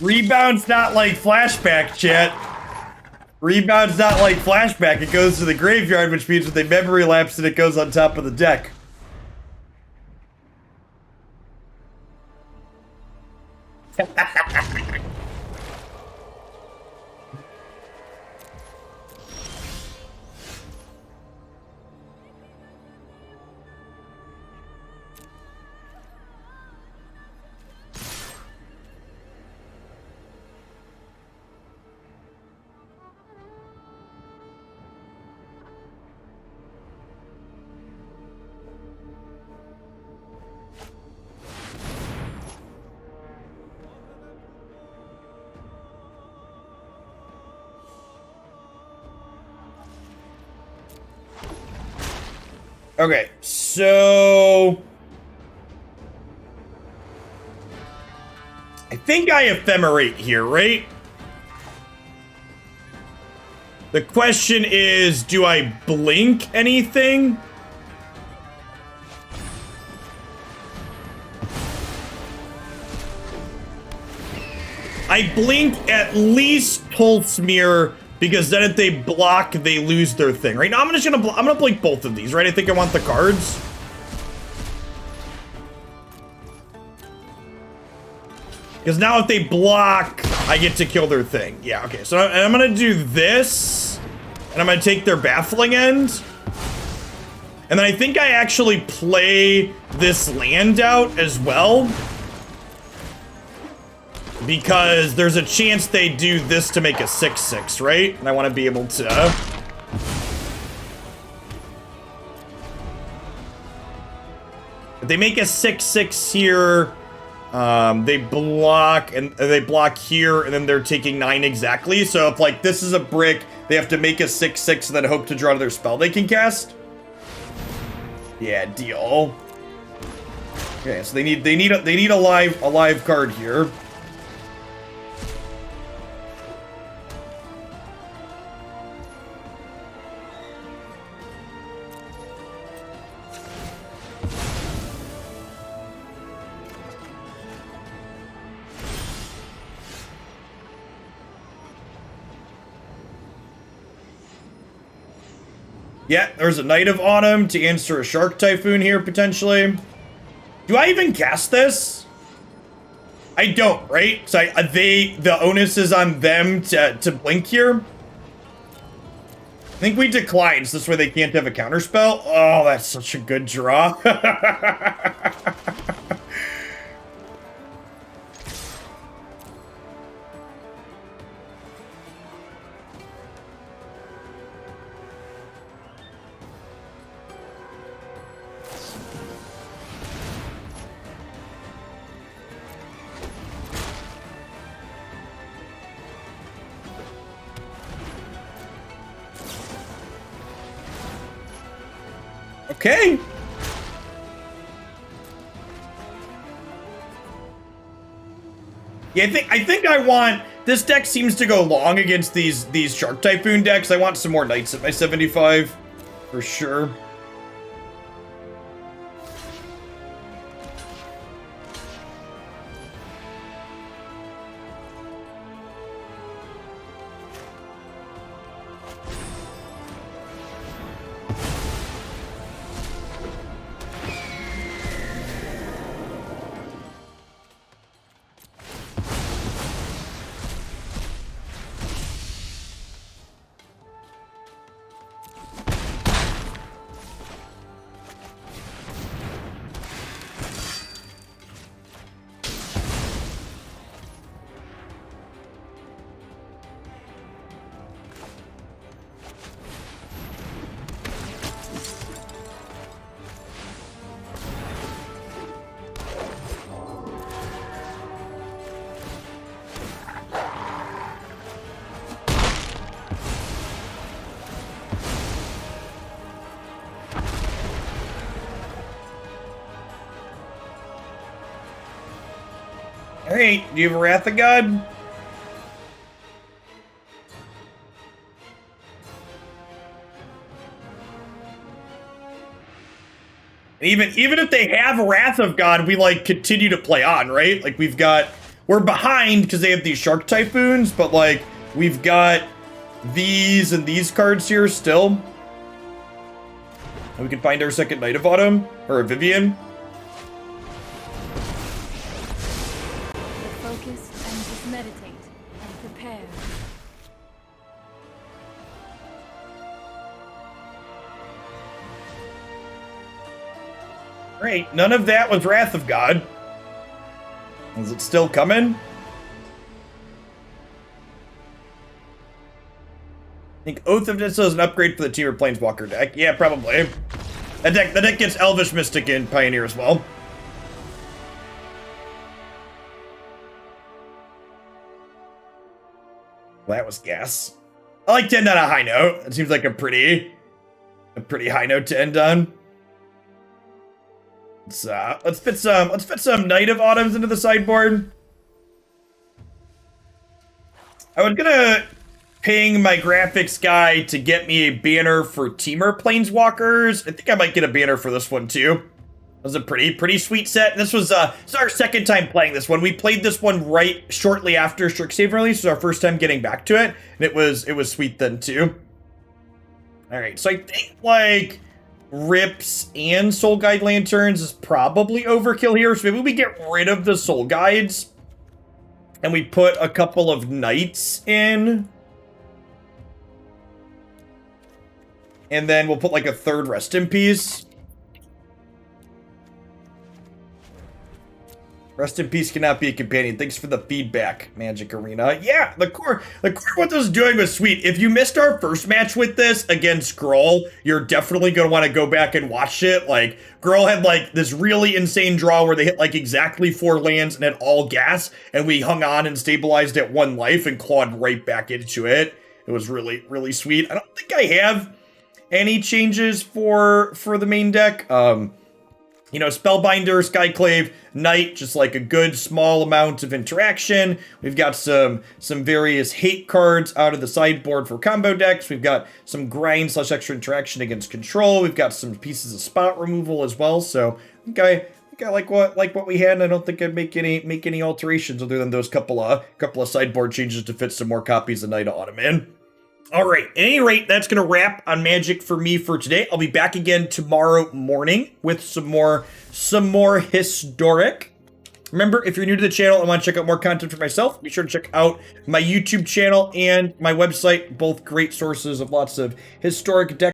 Rebound's not like flashback, chat. Rebound's not like flashback. It goes to the graveyard, which means with a memory lapse and it goes on top of the deck. Okay, so I think I Ephemerate here, right? The question is, do I blink anything? I blink at least Tolsimir, because then if they block, they lose their thing. Right now, I'm gonna blink both of these, right? I think I want the cards. Because now if they block, I get to kill their thing. Yeah, okay. So I'm gonna do this, and I'm gonna take their Baffling End. And then I think I actually play this land out as well, because there's a chance they do this to make a 6/6, right? And I want to be able to... If they make a 6/6 here, they block, and they block here, and then they're taking 9 exactly. So if, like, this is a brick, they have to make a 6/6 and then hope to draw another spell they can cast. Yeah, deal. Okay, so they need a live card here. Yeah, there's a Knight of Autumn to answer a Shark Typhoon here, potentially. Do I even cast this? I don't, right? So the onus is on them to blink here. I think we decline, so this way they can't have a counterspell. Oh, that's such a good draw. Okay. Yeah, I think I want... This deck seems to go long against these Shark Typhoon decks. I want some more Knights at my 75, for sure. Alright, do you have a Wrath of God? Even if they have Wrath of God, we, like, continue to play on, right? Like, we're behind because they have these Shark Typhoons, but, like, we've got these and these cards here still. And we can find our second Knight of Autumn, or a Vivien. Focus and just meditate and prepare. Great, none of that was Wrath of God. Is it still coming? I think Oath of Nissa is an upgrade for the Temur Planeswalker deck. Yeah, probably. The deck gets Elvish Mystic and Pioneer as well. Well, that was gas. I like to end on a high note. It seems like a pretty high note to end on. Let's fit some Night of Autumns into the sideboard. I was gonna ping my graphics guy to get me a banner for Temur Planeswalkers. I think I might get a banner for this one too. It was a pretty sweet set. This was our second time playing this one. We played this one right shortly after Strixhaven release. It was our first time getting back to it, and it was sweet then too. All right, so I think like Rips and Soul Guide Lanterns is probably overkill here. So maybe we get rid of the Soul Guides and we put a couple of Knights in. And then we'll put like a third Rest in Peace. Rest in Peace cannot be a companion. Thanks for the feedback, Magic Arena. Yeah, the core what this was doing was sweet. If you missed our first match with this against Gruul, you're definitely going to want to go back and watch it. Like, Gruul had like this really insane draw where they hit like exactly 4 lands and had all gas, and we hung on and stabilized at 1 life and clawed right back into it. It was really sweet. I don't think I have any changes for the main deck. You know, Spellbinder, Skyclave, Knight, just like a good small amount of interaction. We've got some various hate cards out of the sideboard for combo decks. We've got some grind / extra interaction against control. We've got some pieces of spot removal as well. So I think I like what we had, and I don't think I'd make any alterations other than those couple of sideboard changes to fit some more copies of Night of Autumn in. All right, at any rate, that's going to wrap on Magic for me for today. I'll be back again tomorrow morning with some more historic. Remember, if you're new to the channel and want to check out more content for myself, be sure to check out my YouTube channel and my website, both great sources of lots of historic decks.